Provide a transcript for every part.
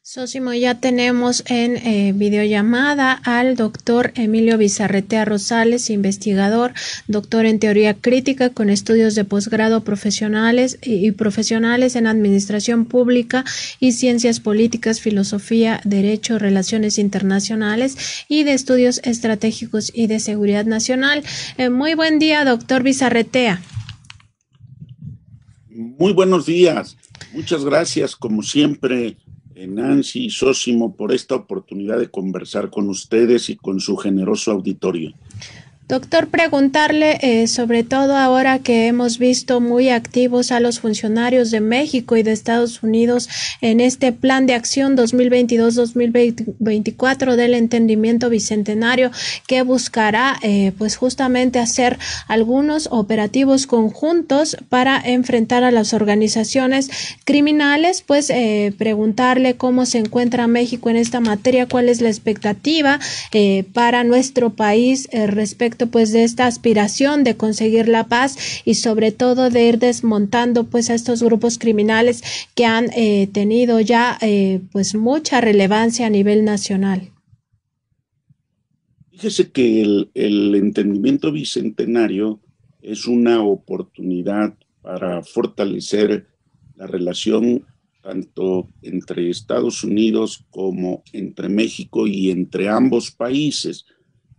Sósimo, ya tenemos en videollamada al doctor Emilio Bizarretea Rosales, investigador, doctor en teoría crítica con estudios de posgrado profesionales y profesionales en administración pública y ciencias políticas, filosofía, derecho, relaciones internacionales y de estudios estratégicos y de seguridad nacional. Muy buen día, doctor Bizarretea. Muy buenos días. Muchas gracias, como siempre, Nancy y Sósimo, por esta oportunidad de conversar con ustedes y con su generoso auditorio. Doctor, preguntarle, sobre todo ahora que hemos visto muy activos a los funcionarios de México y de Estados Unidos en este plan de acción 2022-2024 del entendimiento bicentenario que buscará pues justamente hacer algunos operativos conjuntos para enfrentar a las organizaciones criminales, pues preguntarle cómo se encuentra México en esta materia, cuál es la expectativa para nuestro país respecto pues de esta aspiración de conseguir la paz y sobre todo de ir desmontando pues a estos grupos criminales que han tenido ya pues mucha relevancia a nivel nacional. Fíjese que el entendimiento bicentenario es una oportunidad para fortalecer la relación tanto entre Estados Unidos como entre México y entre ambos países.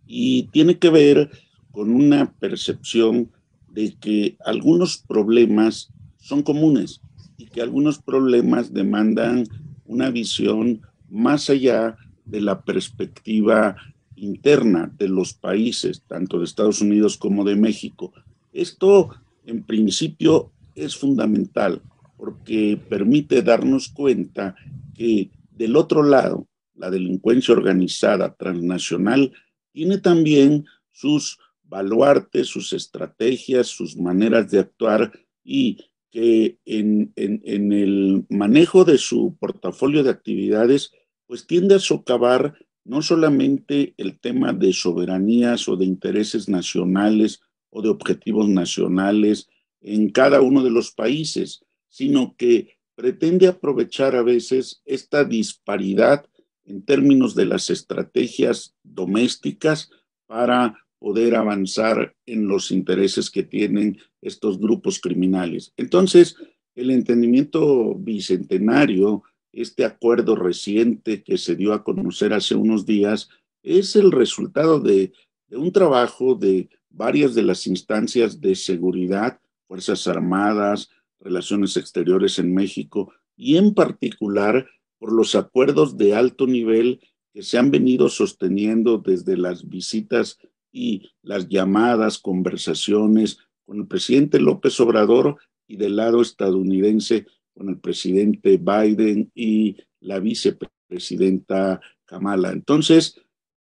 Y tiene que ver con una percepción de que algunos problemas son comunes y que algunos problemas demandan una visión más allá de la perspectiva interna de los países, tanto de Estados Unidos como de México. Esto, en principio, es fundamental porque permite darnos cuenta que del otro lado, la delincuencia organizada transnacional tiene también sus baluartes, sus estrategias, sus maneras de actuar y que en el manejo de su portafolio de actividades, pues tiende a socavar no solamente el tema de soberanías o de intereses nacionales o de objetivos nacionales en cada uno de los países, sino que pretende aprovechar a veces esta disparidad en términos de las estrategias domésticas para poder avanzar en los intereses que tienen estos grupos criminales. Entonces, el entendimiento bicentenario, este acuerdo reciente que se dio a conocer hace unos días, es el resultado de un trabajo de varias de las instancias de seguridad, Fuerzas Armadas, Relaciones Exteriores en México, y en particular por los acuerdos de alto nivel que se han venido sosteniendo desde las visitas y las llamadas, conversaciones con el presidente López Obrador y del lado estadounidense con el presidente Biden y la vicepresidenta Kamala. Entonces,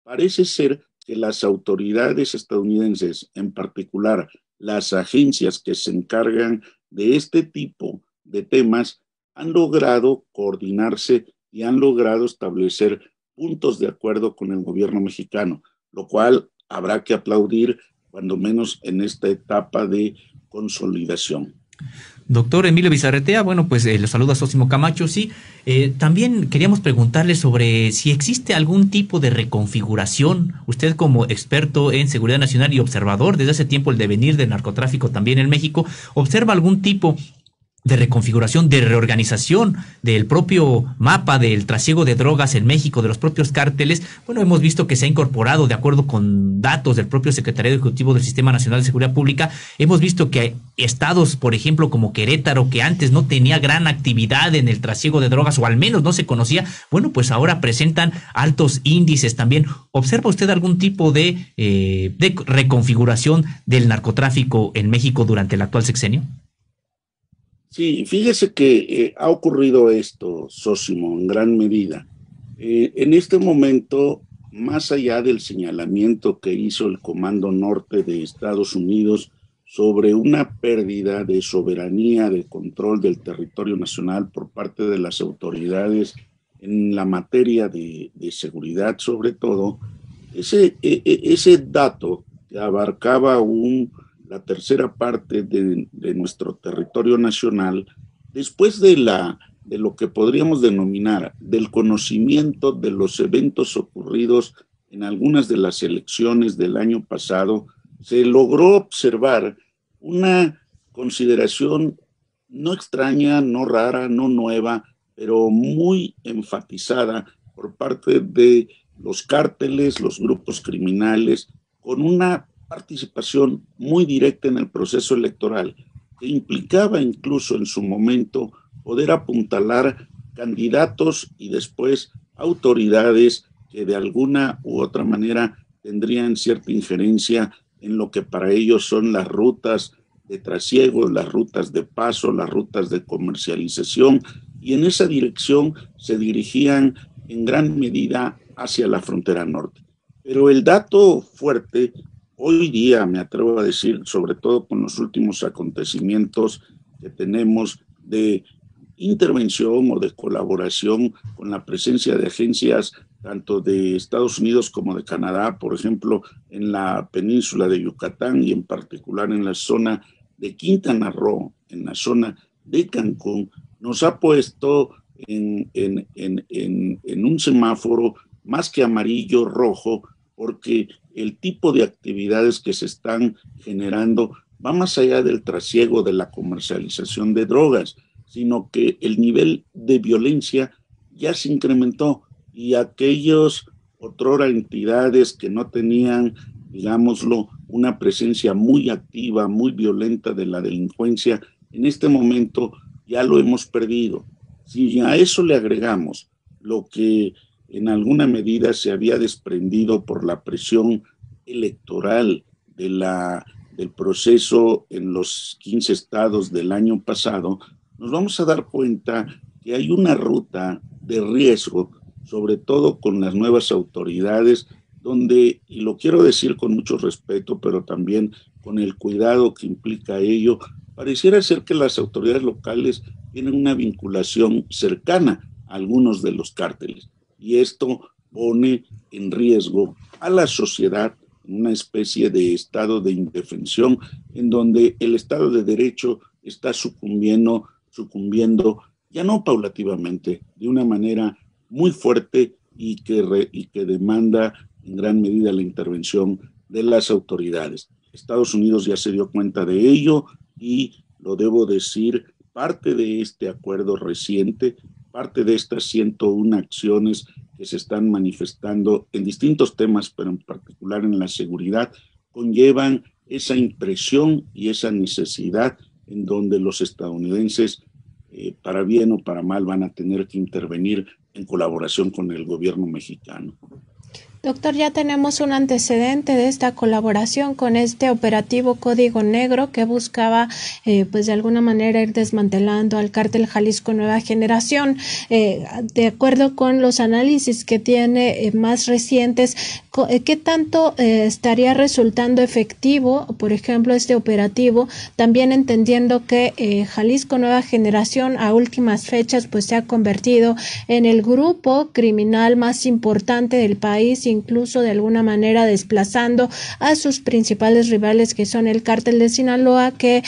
parece ser que las autoridades estadounidenses, en particular las agencias que se encargan de este tipo de temas, han logrado coordinarse y han logrado establecer puntos de acuerdo con el gobierno mexicano, lo cual habrá que aplaudir, cuando menos en esta etapa de consolidación. Doctor Emilio Bizarretea, bueno, pues lo saluda Sósimo Camacho, sí. También queríamos preguntarle sobre si existe algún tipo de reconfiguración, usted como experto en seguridad nacional y observador desde hace tiempo el devenir del narcotráfico también en México, ¿observa algún tipo de reconfiguración, de reorganización del propio mapa del trasiego de drogas en México, de los propios cárteles? Bueno, hemos visto que se ha incorporado, de acuerdo con datos del propio Secretariado Ejecutivo del Sistema Nacional de Seguridad Pública, hemos visto que estados, por ejemplo, como Querétaro, que antes no tenía gran actividad en el trasiego de drogas, o al menos no se conocía, bueno, pues ahora presentan altos índices también. ¿Observa usted algún tipo de reconfiguración del narcotráfico en México durante el actual sexenio? Sí, fíjese que ha ocurrido esto, Sósimo, en gran medida. En este momento, más allá del señalamiento que hizo el Comando Norte de Estados Unidos sobre una pérdida de soberanía, de control del territorio nacional por parte de las autoridades en la materia de seguridad, sobre todo, ese dato que abarcaba la tercera parte de nuestro territorio nacional, después de la de lo que podríamos denominar del conocimiento de los eventos ocurridos en algunas de las elecciones del año pasado, se logró observar una consideración no extraña, no rara, no nueva, pero muy enfatizada por parte de los cárteles, los grupos criminales, con una participación muy directa en el proceso electoral, que implicaba incluso en su momento poder apuntalar candidatos y después autoridades que de alguna u otra manera tendrían cierta injerencia en lo que para ellos son las rutas de trasiego, las rutas de paso, las rutas de comercialización, y en esa dirección se dirigían en gran medida hacia la frontera norte. Pero el dato fuerte, hoy día me atrevo a decir, sobre todo con los últimos acontecimientos que tenemos de intervención o de colaboración con la presencia de agencias tanto de Estados Unidos como de Canadá, por ejemplo, en la península de Yucatán y en particular en la zona de Quintana Roo, en la zona de Cancún, nos ha puesto en un semáforo más que amarillo, rojo, porque el tipo de actividades que se están generando va más allá del trasiego, de la comercialización de drogas, sino que el nivel de violencia ya se incrementó y aquellos otrora entidades que no tenían, digámoslo, una presencia muy activa, muy violenta de la delincuencia, en este momento ya lo hemos perdido. Si a eso le agregamos lo que en alguna medida se había desprendido por la presión electoral del proceso en los 15 estados del año pasado, nos vamos a dar cuenta que hay una ruta de riesgo, sobre todo con las nuevas autoridades, donde, y lo quiero decir con mucho respeto, pero también con el cuidado que implica ello, pareciera ser que las autoridades locales tienen una vinculación cercana a algunos de los cárteles, y esto pone en riesgo a la sociedad en una especie de estado de indefensión, en donde el Estado de Derecho está sucumbiendo ya no paulativamente, de una manera muy fuerte y que demanda en gran medida la intervención de las autoridades. Estados Unidos ya se dio cuenta de ello y, lo debo decir, parte de este acuerdo reciente, parte de estas 101 acciones que se están manifestando en distintos temas, pero en particular en la seguridad, conllevan esa impresión y esa necesidad en donde los estadounidenses, para bien o para mal, van a tener que intervenir en colaboración con el gobierno mexicano. Doctor, ya tenemos un antecedente de esta colaboración con este operativo Código Negro que buscaba, pues de alguna manera ir desmantelando al cártel Jalisco Nueva Generación. De acuerdo con los análisis que tiene más recientes, ¿qué tanto estaría resultando efectivo, por ejemplo, este operativo? También entendiendo que Jalisco Nueva Generación a últimas fechas pues se ha convertido en el grupo criminal más importante del país, incluso de alguna manera desplazando a sus principales rivales, que son el cártel de Sinaloa, que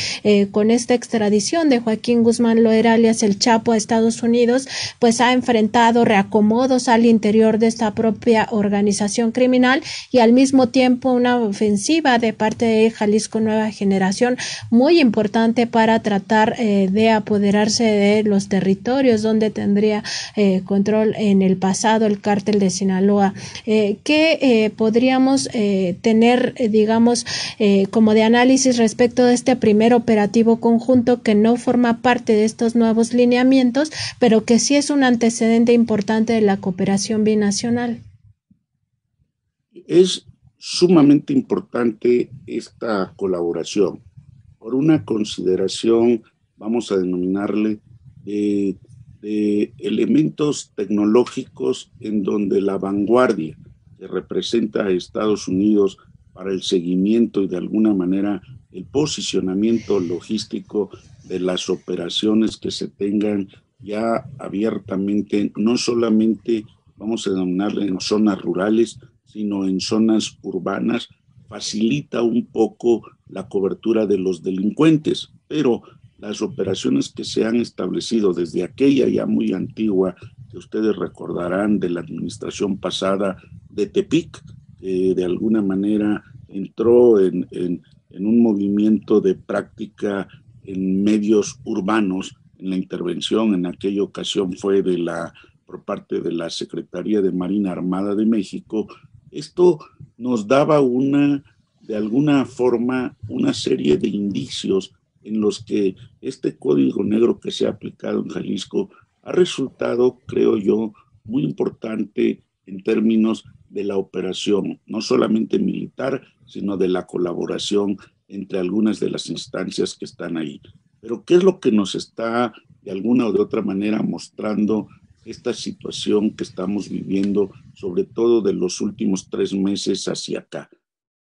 con esta extradición de Joaquín Guzmán Loera alias El Chapo a Estados Unidos, pues ha enfrentado reacomodos al interior de esta propia organización criminal y al mismo tiempo una ofensiva de parte de Jalisco Nueva Generación muy importante para tratar de apoderarse de los territorios donde tendría control en el pasado el cártel de Sinaloa. ¿Qué podríamos tener, digamos, como de análisis respecto de este primer operativo conjunto que no forma parte de estos nuevos lineamientos, pero que sí es un antecedente importante de la cooperación binacional? Es sumamente importante esta colaboración por una consideración, vamos a denominarle, de elementos tecnológicos en donde la vanguardia que representa a Estados Unidos para el seguimiento y de alguna manera el posicionamiento logístico de las operaciones que se tengan ya abiertamente, no solamente vamos a denominarle en zonas rurales, sino en zonas urbanas, facilita un poco la cobertura de los delincuentes, pero las operaciones que se han establecido desde aquella ya muy antigua, que ustedes recordarán de la administración pasada de Tepic, que de alguna manera entró en un movimiento de práctica en medios urbanos. En la intervención en aquella ocasión fue por parte de la Secretaría de Marina Armada de México. Esto nos daba de alguna forma, una serie de indicios en los que este código negro que se ha aplicado en Jalisco ha resultado, creo yo, muy importante en términos de la operación, no solamente militar, sino de la colaboración entre algunas de las instancias que están ahí. Pero ¿qué es lo que nos está, de alguna o de otra manera, mostrando esta situación que estamos viviendo, sobre todo de los últimos 3 meses hacia acá?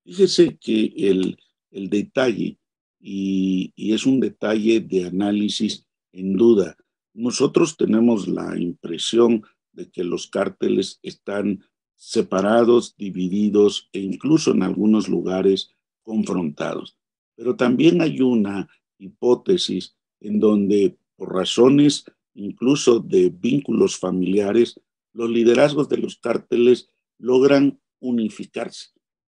Fíjese que el detalle, y es un detalle de análisis en duda, nosotros tenemos la impresión de que los cárteles están separados, divididos e incluso en algunos lugares confrontados. Pero también hay una hipótesis en donde, por razones incluso de vínculos familiares, los liderazgos de los cárteles logran unificarse.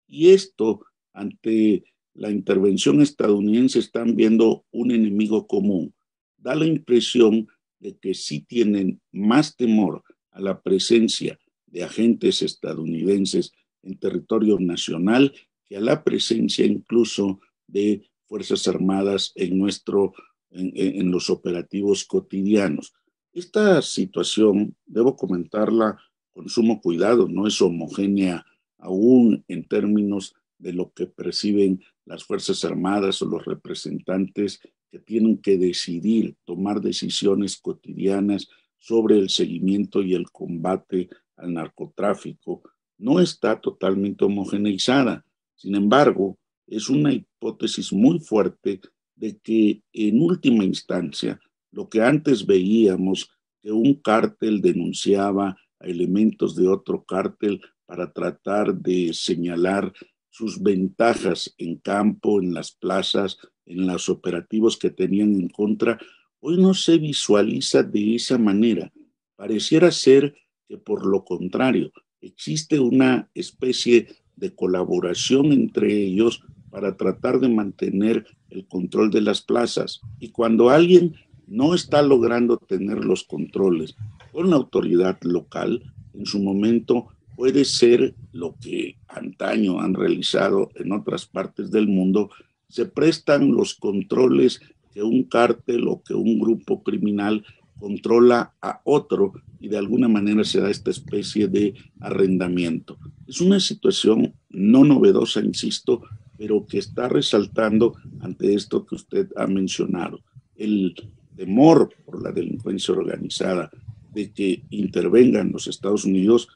Y esto, ante la intervención estadounidense, están viendo un enemigo común. Da la impresión de que sí tienen más temor a la presencia de agentes estadounidenses en territorio nacional que a la presencia incluso de Fuerzas Armadas en los operativos cotidianos. Esta situación, debo comentarla con sumo cuidado, no es homogénea aún en términos de lo que perciben las Fuerzas Armadas o los representantes que tienen que decidir, tomar decisiones cotidianas sobre el seguimiento y el combate al narcotráfico. No está totalmente homogeneizada. Sin embargo, es una hipótesis muy fuerte de que en última instancia, lo que antes veíamos, que un cártel denunciaba a elementos de otro cártel para tratar de señalar sus ventajas en campo, en las plazas, en los operativos que tenían en contra, hoy no se visualiza de esa manera. Pareciera ser que, por lo contrario, existe una especie de colaboración entre ellos para tratar de mantener el control de las plazas. Y cuando alguien no está logrando tener los controles con la autoridad local, en su momento puede ser lo que antaño han realizado en otras partes del mundo, se prestan los controles que un cártel o que un grupo criminal controla a otro y de alguna manera se da esta especie de arrendamiento. Es una situación no novedosa, insisto, pero que está resaltando ante esto que usted ha mencionado. El temor por la delincuencia organizada de que intervengan los Estados Unidos,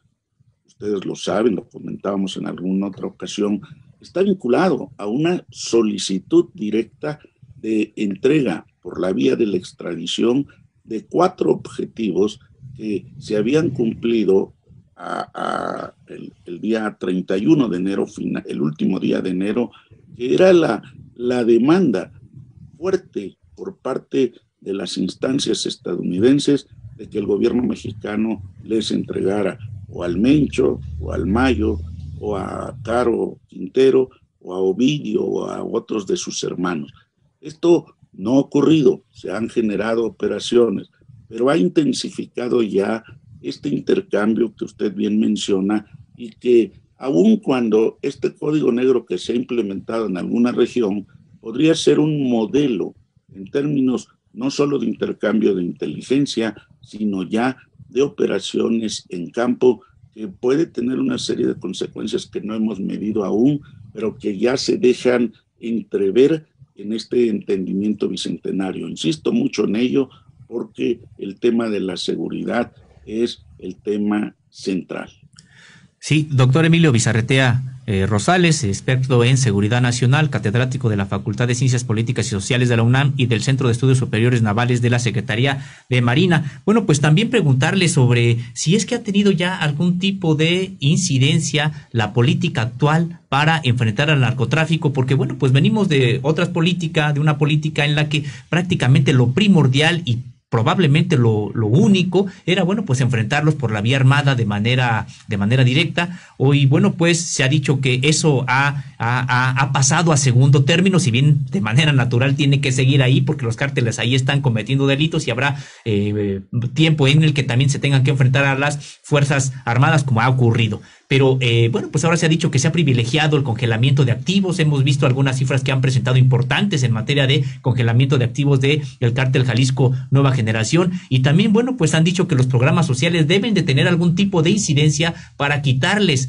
ustedes lo saben, lo comentábamos en alguna otra ocasión, está vinculado a una solicitud directa de entrega por la vía de la extradición de 4 objetivos que se habían cumplido el día 31 de enero, el último día de enero, que era la demanda fuerte por parte de las instancias estadounidenses de que el gobierno mexicano les entregara o al Mencho, o al Mayo, o a Caro Quintero, o a Ovidio, o a otros de sus hermanos. Esto no ha ocurrido, se han generado operaciones, pero ha intensificado ya este intercambio que usted bien menciona y que aun cuando este código negro que se ha implementado en alguna región podría ser un modelo en términos no solo de intercambio de inteligencia, sino ya de operaciones en campo, que puede tener una serie de consecuencias que no hemos medido aún, pero que ya se dejan entrever en este entendimiento bicentenario. Insisto mucho en ello porque el tema de la seguridad es el tema central. Sí, doctor Emilio Bizarretea, Rosales, experto en seguridad nacional, catedrático de la Facultad de Ciencias Políticas y Sociales de la UNAM y del Centro de Estudios Superiores Navales de la Secretaría de Marina. Bueno, pues también preguntarle sobre si es que ha tenido ya algún tipo de incidencia la política actual para enfrentar al narcotráfico, porque bueno, pues venimos de una política en la que prácticamente lo primordial y probablemente lo único era, bueno, pues enfrentarlos por la vía armada de manera directa. Hoy, bueno, pues se ha dicho que eso ha pasado a segundo término, si bien de manera natural tiene que seguir ahí, porque los cárteles ahí están cometiendo delitos y habrá tiempo en el que también se tengan que enfrentar a las Fuerzas Armadas, como ha ocurrido. Pero bueno, pues ahora se ha dicho que se ha privilegiado el congelamiento de activos. Hemos visto algunas cifras que han presentado importantes en materia de congelamiento de activos del cártel Jalisco Nueva Generación. Y también, bueno, pues han dicho que los programas sociales deben de tener algún tipo de incidencia para quitarles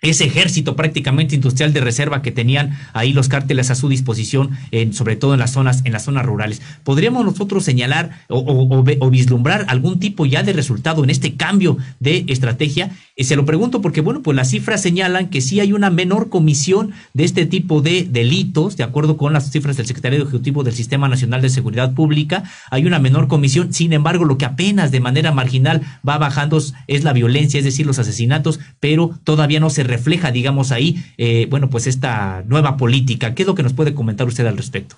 ese ejército prácticamente industrial de reserva que tenían ahí los cárteles a su disposición, sobre todo en las zonas rurales. ¿Podríamos nosotros señalar o vislumbrar algún tipo ya de resultado en este cambio de estrategia? Se lo pregunto porque, bueno, pues las cifras señalan que sí hay una menor comisión de este tipo de delitos, de acuerdo con las cifras del Secretario Ejecutivo del Sistema Nacional de Seguridad Pública, hay una menor comisión. Sin embargo, lo que apenas de manera marginal va bajando es la violencia, es decir, los asesinatos, pero todavía no se refleja, digamos, ahí, bueno, pues esta nueva política. ¿Qué es lo que nos puede comentar usted al respecto?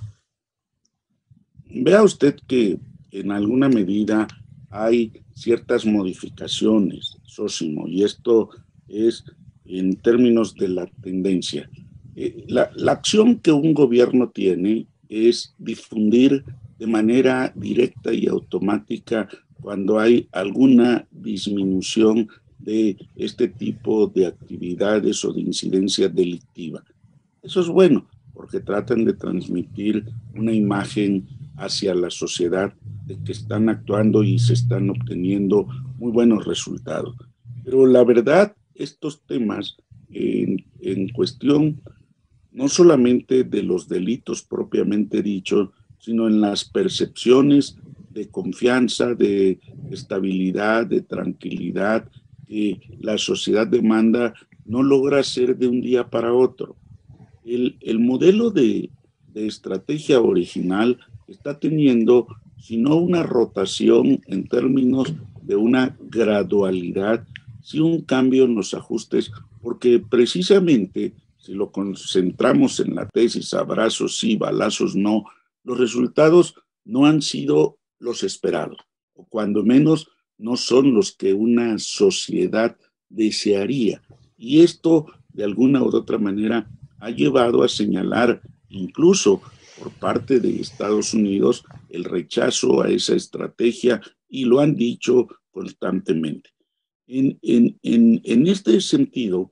Vea usted que en alguna medida hay ciertas modificaciones, Sósimo, y esto es en términos de la tendencia. La acción que un gobierno tiene es difundir de manera directa y automática cuando hay alguna disminución de este tipo de actividades o de incidencia delictiva. Eso es bueno, porque tratan de transmitir una imagen hacia la sociedad de que están actuando y se están obteniendo muy buenos resultados. Pero la verdad, estos temas en cuestión no solamente de los delitos propiamente dichos, sino en las percepciones de confianza, de estabilidad, de tranquilidad que la sociedad demanda, no logra ser de un día para otro. El modelo de estrategia original está teniendo, si no una rotación en términos de una gradualidad, sí un cambio en los ajustes, porque precisamente si lo concentramos en la tesis abrazos sí, balazos no, los resultados no han sido los esperados, o cuando menos no son los que una sociedad desearía. Y esto, de alguna u otra manera, ha llevado a señalar, incluso por parte de Estados Unidos, el rechazo a esa estrategia, y lo han dicho constantemente. En este sentido,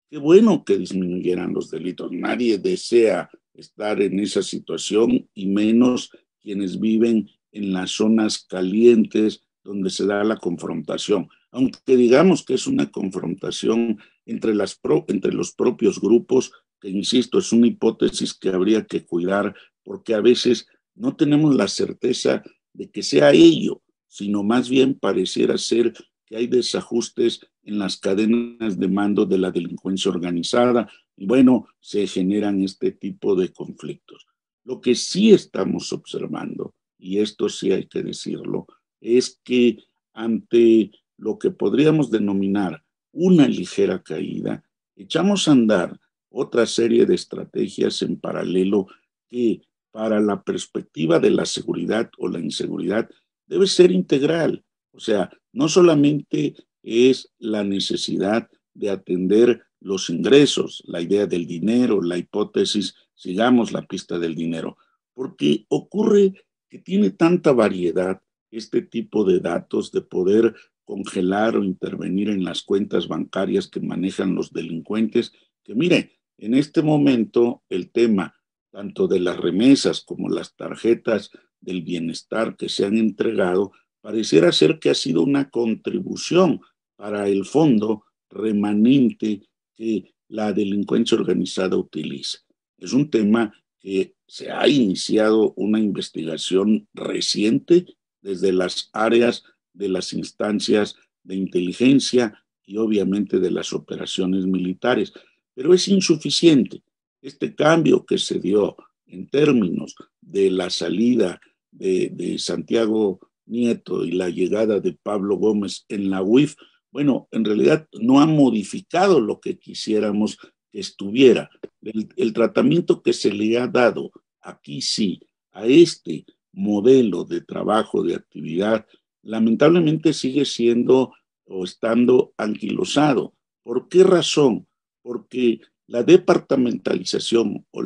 qué bueno que disminuyeran los delitos. Nadie desea estar en esa situación, y menos quienes viven en las zonas calientes donde se da la confrontación. Aunque digamos que es una confrontación entre los propios grupos, que insisto, es una hipótesis que habría que cuidar, porque a veces no tenemos la certeza de que sea ello, sino más bien pareciera ser que hay desajustes en las cadenas de mando de la delincuencia organizada, y bueno, se generan este tipo de conflictos. Lo que sí estamos observando, y esto sí hay que decirlo, es que ante lo que podríamos denominar una ligera caída, echamos a andar otra serie de estrategias en paralelo que para la perspectiva de la seguridad o la inseguridad debe ser integral. O sea, no solamente es la necesidad de atender los ingresos, la idea del dinero, la hipótesis, sigamos la pista del dinero, porque ocurre que tiene tanta variedad este tipo de datos de poder congelar o intervenir en las cuentas bancarias que manejan los delincuentes, que mire, en este momento el tema tanto de las remesas como las tarjetas del bienestar que se han entregado, pareciera ser que ha sido una contribución para el fondo remanente que la delincuencia organizada utiliza. Es un tema que se ha iniciado una investigación reciente desde las áreas de las instancias de inteligencia y obviamente de las operaciones militares. pero es insuficiente. Este cambio que se dio en términos de la salida de Santiago Nieto y la llegada de Pablo Gómez en la UIF, bueno, en realidad no ha modificado lo que quisiéramos que estuviera. El tratamiento que se le ha dado aquí sí a este modelo de trabajo, de actividad, lamentablemente sigue siendo o estando anquilosado. ¿Por qué razón? Porque la departamentalización o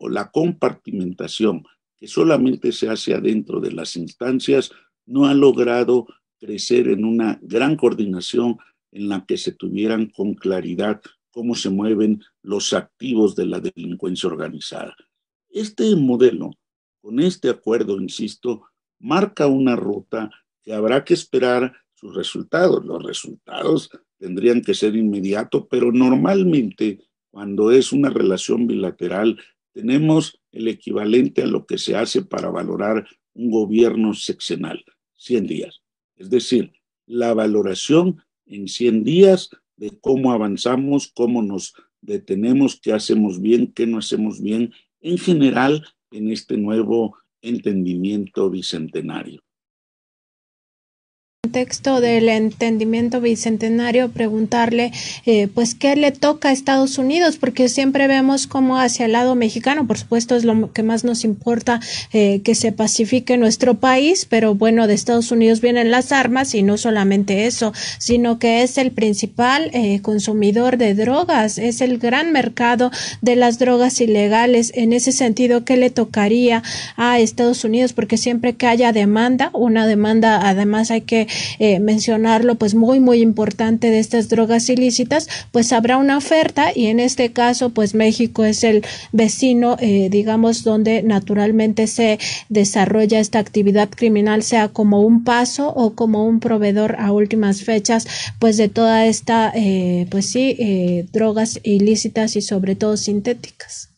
la compartimentación que solamente se hace adentro de las instancias no ha logrado crecer en una gran coordinación en la que se tuvieran con claridad cómo se mueven los activos de la delincuencia organizada. Este modelo, con este acuerdo, insisto, marca una ruta que habrá que esperar sus resultados. Los resultados tendrían que ser inmediatos, pero normalmente cuando es una relación bilateral tenemos el equivalente a lo que se hace para valorar un gobierno sexenal, 100 días. Es decir, la valoración en 100 días de cómo avanzamos, cómo nos detenemos, qué hacemos bien, qué no hacemos bien, en general en este nuevo entendimiento bicentenario. Contexto del entendimiento bicentenario, preguntarle pues qué le toca a Estados Unidos, porque siempre vemos como hacia el lado mexicano, por supuesto es lo que más nos importa, que se pacifique nuestro país, pero bueno, de Estados Unidos vienen las armas y no solamente eso, sino que es el principal consumidor de drogas, es el gran mercado de las drogas ilegales. En ese sentido, ¿qué le tocaría a Estados Unidos? Porque siempre que haya demanda, una demanda, además hay que mencionarlo, pues muy importante, de estas drogas ilícitas, pues habrá una oferta, y en este caso pues México es el vecino, digamos, donde naturalmente se desarrolla esta actividad criminal, sea como un paso o como un proveedor a últimas fechas pues de toda esta drogas ilícitas y sobre todo sintéticas.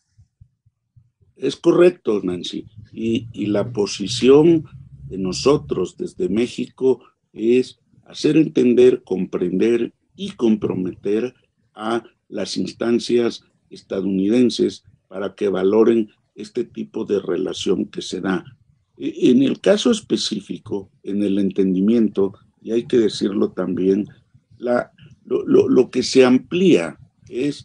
Es correcto, Nancy, y la posición de nosotros desde México es hacer entender, comprender y comprometer a las instancias estadounidenses para que valoren este tipo de relación que se da. En el caso específico, en el entendimiento, y hay que decirlo también, lo que se amplía es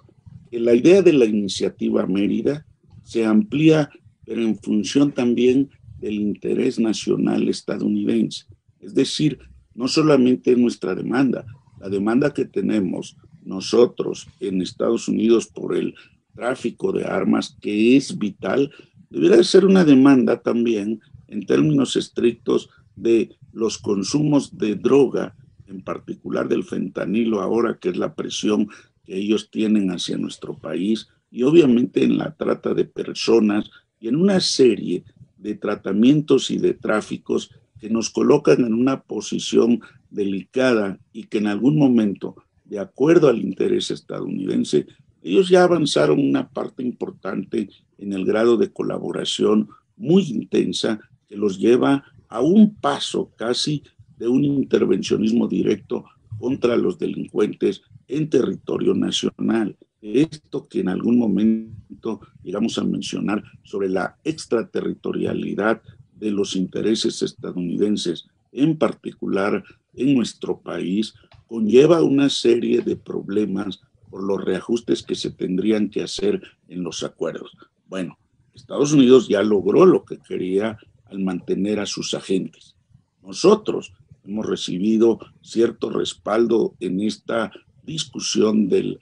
que la idea de la iniciativa Mérida se amplía, pero en función también del interés nacional estadounidense. Es decir, no solamente nuestra demanda, la demanda que tenemos nosotros en Estados Unidos por el tráfico de armas, que es vital, debería ser una demanda también en términos estrictos de los consumos de droga, en particular del fentanilo ahora, que es la presión que ellos tienen hacia nuestro país, y obviamente en la trata de personas y en una serie de tratamientos y de tráficos que nos colocan en una posición delicada y que en algún momento, de acuerdo al interés estadounidense, ellos ya avanzaron una parte importante en el grado de colaboración muy intensa que los lleva a un paso casi de un intervencionismo directo contra los delincuentes en territorio nacional. Esto que en algún momento llegamos a mencionar sobre la extraterritorialidad de los intereses estadounidenses, en particular en nuestro país, conlleva una serie de problemas por los reajustes que se tendrían que hacer en los acuerdos. Bueno, Estados Unidos ya logró lo que quería al mantener a sus agentes. Nosotros hemos recibido cierto respaldo en esta discusión del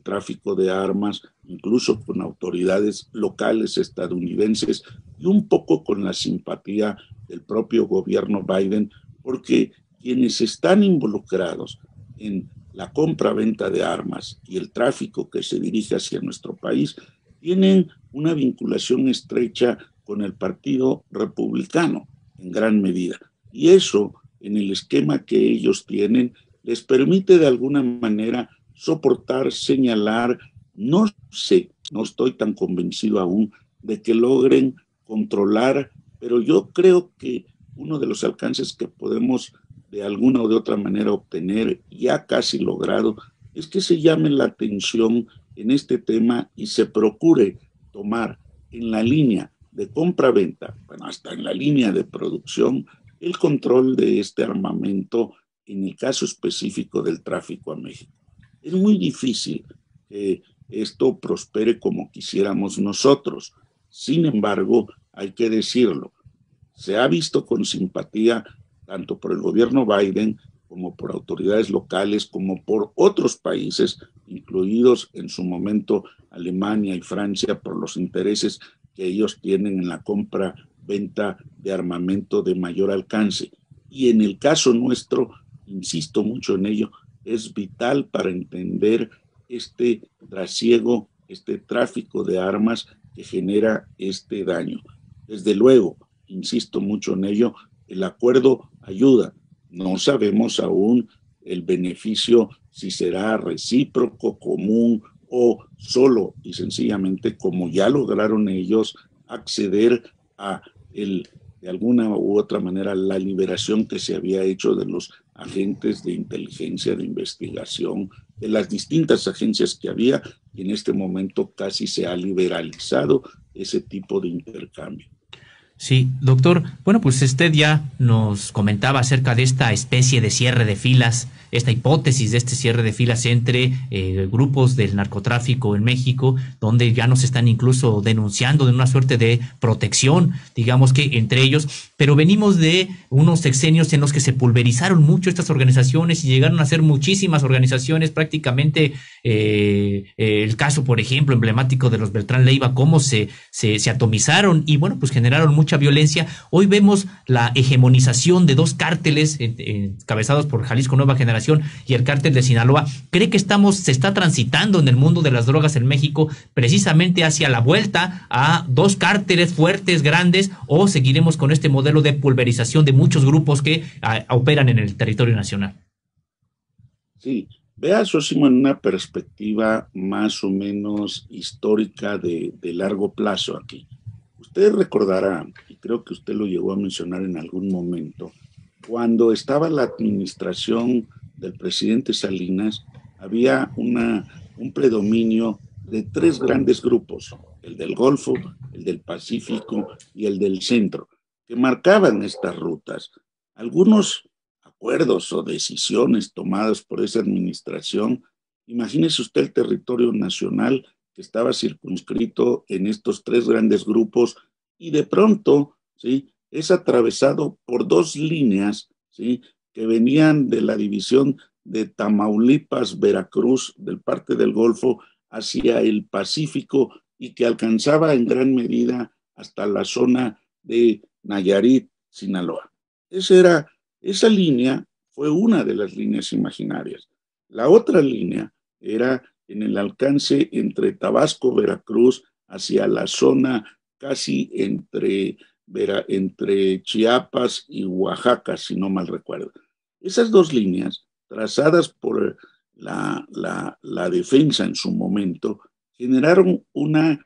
tráfico de armas, incluso con autoridades locales estadounidenses y un poco con la simpatía del propio gobierno Biden, porque quienes están involucrados en la compra-venta de armas y el tráfico que se dirige hacia nuestro país tienen una vinculación estrecha con el Partido Republicano en gran medida. Y eso, en el esquema que ellos tienen, les permite de alguna manera soportar, señalar, no sé, no estoy tan convencido aún de que logren controlar, pero yo creo que uno de los alcances que podemos de alguna o de otra manera obtener, ya casi logrado, es que se llame la atención en este tema y se procure tomar en la línea de compra-venta, bueno, hasta en la línea de producción, el control de este armamento en el caso específico del tráfico a México. Es muy difícil que esto prospere como quisiéramos nosotros. Sin embargo, hay que decirlo, se ha visto con simpatía tanto por el gobierno Biden como por autoridades locales, como por otros países, incluidos en su momento Alemania y Francia, por los intereses que ellos tienen en la compra-venta de armamento de mayor alcance. Y en el caso nuestro, insisto mucho en ello, es vital para entender este trasiego, este tráfico de armas que genera este daño. Desde luego, insisto mucho en ello, el acuerdo ayuda. No sabemos aún el beneficio, si será recíproco, común o solo y sencillamente, como ya lograron ellos, acceder a de alguna u otra manera la liberación que se había hecho de los agentes de inteligencia, de investigación, de las distintas agencias que había, y en este momento casi se ha liberalizado ese tipo de intercambio. Sí, doctor. Bueno, pues usted ya nos comentaba acerca de esta especie de cierre de filas, esta hipótesis de este cierre de filas entre grupos del narcotráfico en México, donde ya nos están incluso denunciando de una suerte de protección, digamos que entre ellos, pero venimos de unos sexenios en los que se pulverizaron mucho estas organizaciones y llegaron a ser muchísimas organizaciones, prácticamente el caso, por ejemplo, emblemático de los Beltrán Leiva, cómo se atomizaron y bueno, pues generaron mucha violencia. Hoy vemos la hegemonización de dos cárteles encabezados por Jalisco Nueva Generación y el cártel de Sinaloa. ¿Cree que se está transitando en el mundo de las drogas en México precisamente hacia la vuelta a dos cárteles fuertes, grandes, o seguiremos con este modelo de pulverización de muchos grupos que operan en el territorio nacional? Sí, vea, Sosimo, en una perspectiva más o menos histórica de largo plazo aquí. Usted recordará, y creo que usted lo llegó a mencionar en algún momento, cuando estaba la administración del presidente Salinas, había un predominio de tres grandes grupos, el del Golfo, el del Pacífico y el del Centro, que marcaban estas rutas. Algunos acuerdos o decisiones tomadas por esa administración, imagínese usted el territorio nacional que estaba circunscrito en estos tres grandes grupos y de pronto, ¿sí?, es atravesado por dos líneas, ¿sí?, que venían de la división de Tamaulipas, Veracruz, del parte del Golfo, hacia el Pacífico y que alcanzaba en gran medida hasta la zona de Nayarit, Sinaloa. Esa línea fue una de las líneas imaginarias. La otra línea era en el alcance entre Tabasco, Veracruz, hacia la zona casi entre Chiapas y Oaxaca, si no mal recuerdo. Esas dos líneas, trazadas por la defensa en su momento, generaron una,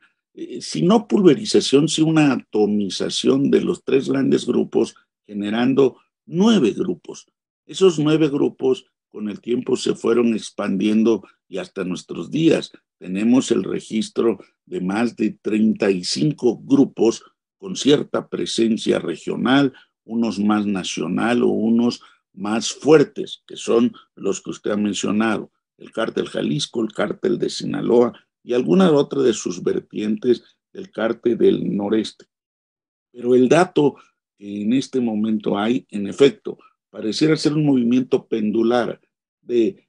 si no pulverización, sí una atomización de los tres grandes grupos, generando 9 grupos. Esos 9 grupos con el tiempo se fueron expandiendo y hasta nuestros días tenemos el registro de más de 35 grupos con cierta presencia regional, unos más nacional o unos más fuertes, que son los que usted ha mencionado, el cártel Jalisco, el cártel de Sinaloa y alguna otra de sus vertientes del cártel del noreste. Pero el dato que en este momento hay, en efecto, pareciera ser un movimiento pendular de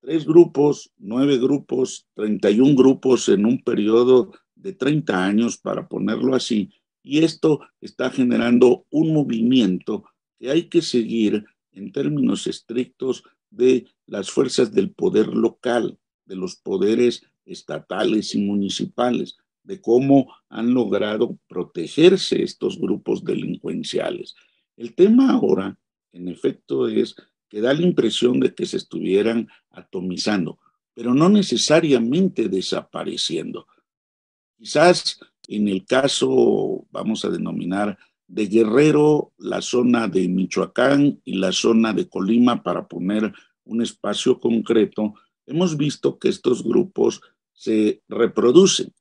3 grupos, 9 grupos, 31 grupos en un periodo de 30 años, para ponerlo así, y esto está generando un movimiento que hay que seguir en términos estrictos de las fuerzas del poder local, de los poderes estatales y municipales, de cómo han logrado protegerse estos grupos delincuenciales. El tema ahora, en efecto, es que da la impresión de que se estuvieran atomizando, pero no necesariamente desapareciendo. Quizás en el caso, vamos a denominar, de Guerrero, la zona de Michoacán y la zona de Colima, para poner un espacio concreto, hemos visto que estos grupos se reproducen,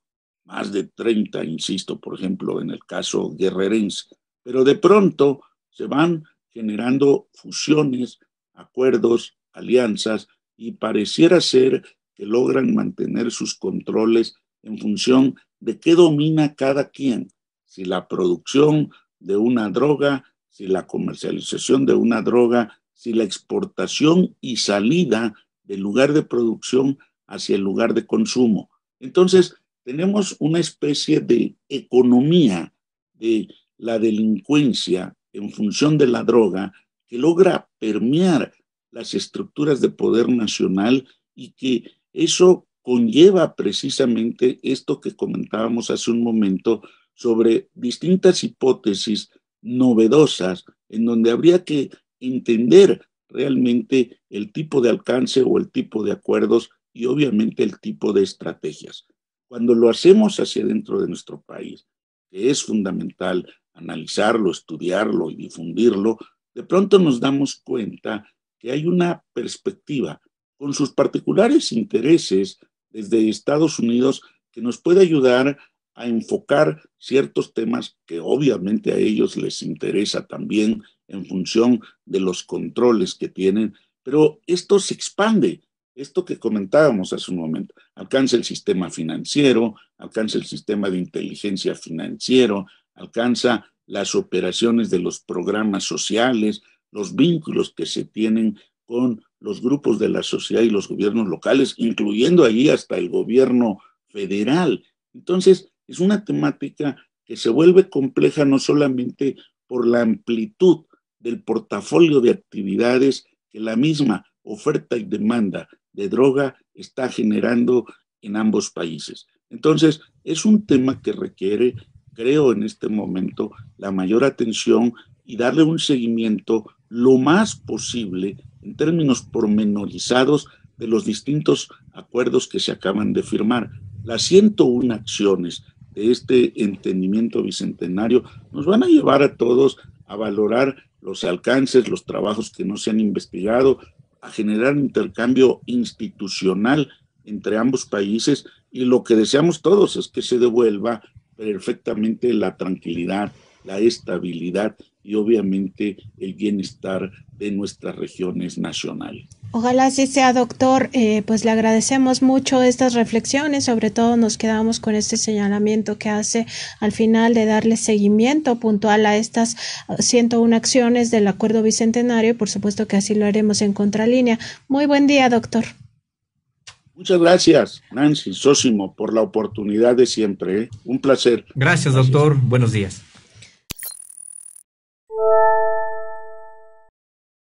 más de 30, insisto, por ejemplo, en el caso guerrerense, pero de pronto se van generando fusiones, acuerdos, alianzas, y pareciera ser que logran mantener sus controles en función de qué domina cada quien, si la producción de una droga, si la comercialización de una droga, si la exportación y salida del lugar de producción hacia el lugar de consumo. Entonces, tenemos una especie de economía de la delincuencia en función de la droga que logra permear las estructuras de poder nacional, y que eso conlleva precisamente esto que comentábamos hace un momento sobre distintas hipótesis novedosas en donde habría que entender realmente el tipo de alcance o el tipo de acuerdos y obviamente el tipo de estrategias. Cuando lo hacemos hacia dentro de nuestro país, que es fundamental analizarlo, estudiarlo y difundirlo, de pronto nos damos cuenta que hay una perspectiva con sus particulares intereses desde Estados Unidos que nos puede ayudar a enfocar ciertos temas que obviamente a ellos les interesa también en función de los controles que tienen, pero esto se expande. Esto que comentábamos hace un momento, alcanza el sistema financiero, alcanza el sistema de inteligencia financiero, alcanza las operaciones de los programas sociales, los vínculos que se tienen con los grupos de la sociedad y los gobiernos locales, incluyendo ahí hasta el gobierno federal. Entonces, es una temática que se vuelve compleja no solamente por la amplitud del portafolio de actividades que la misma oferta y demanda de droga está generando en ambos países. Entonces, es un tema que requiere, creo en este momento, la mayor atención y darle un seguimiento lo más posible en términos pormenorizados de los distintos acuerdos que se acaban de firmar. Las 101 acciones de este entendimiento bicentenario nos van a llevar a todos a valorar los alcances, los trabajos que no se han investigado, a generar intercambio institucional entre ambos países, y lo que deseamos todos es que se devuelva perfectamente la tranquilidad, la estabilidad y obviamente el bienestar de nuestras regiones nacionales. Ojalá así sea, doctor. Pues le agradecemos mucho estas reflexiones, sobre todo nos quedamos con este señalamiento que hace al final de darle seguimiento puntual a estas 101 acciones del Acuerdo Bicentenario, y por supuesto que así lo haremos en Contralínea. Muy buen día, doctor. Muchas gracias, Nancy, Sósimo, por la oportunidad de siempre. Un placer. Gracias, doctor. Buenos días.